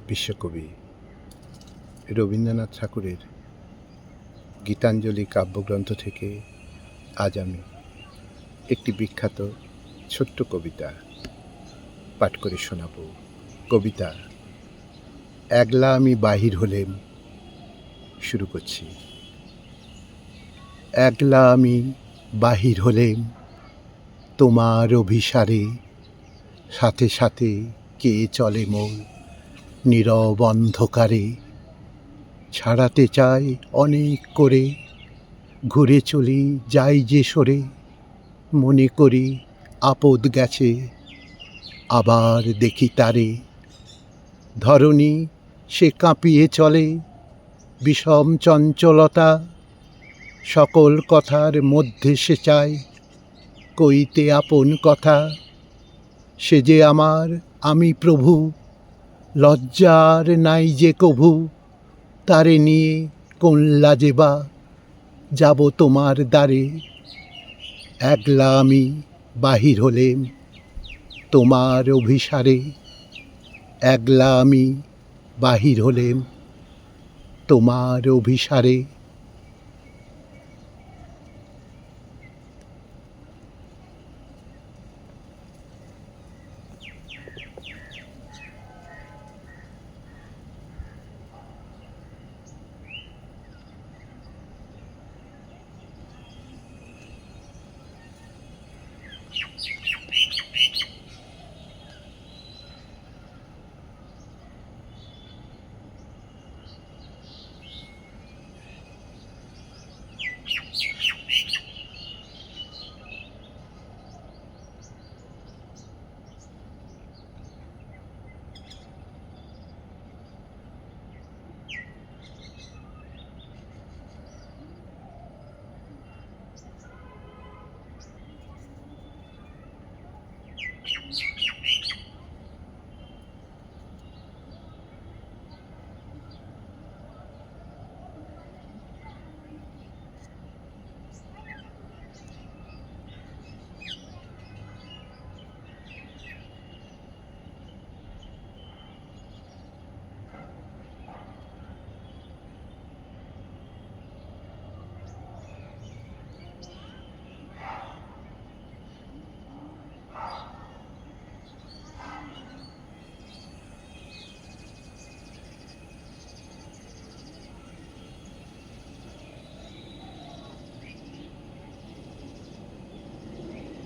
বিশ্বকবি রবীন্দ্রনাথ ঠাকুরের গীতাঞ্জলি কাব্যগ্রন্থ থেকে আজ আমি একটি বিখ্যাত ছোট্ট কবিতা পাঠ করে শোনাব। কবিতা একলা আমি বাহির হলেম। শুরু করছি। একলা আমি বাহির হলেম তোমার অভিসারে, সাথে সাথে কে চলে মোর নীরব অন্ধকারে। ছাড়াতে চাই অনেক করে, ঘুরে চলি যাই যে সরে, মনে করি আপদ গেছে আবার দেখি তারে। ধরণী সে কাঁপিয়ে চলে বিষম চঞ্চলতা, সকল কথার মধ্যে সে চায় কইতে আপন কথা। সে যে আমার আমি প্রভু, লজ্জার নাই যে কভু, তারে নিয়ে কোন লাজে বা যাব তোমার দ্বারে। একলা আমি বাহির হলেম তোমার অভিসারে, একলা আমি বাহির হলেম তোমার অভিসারে।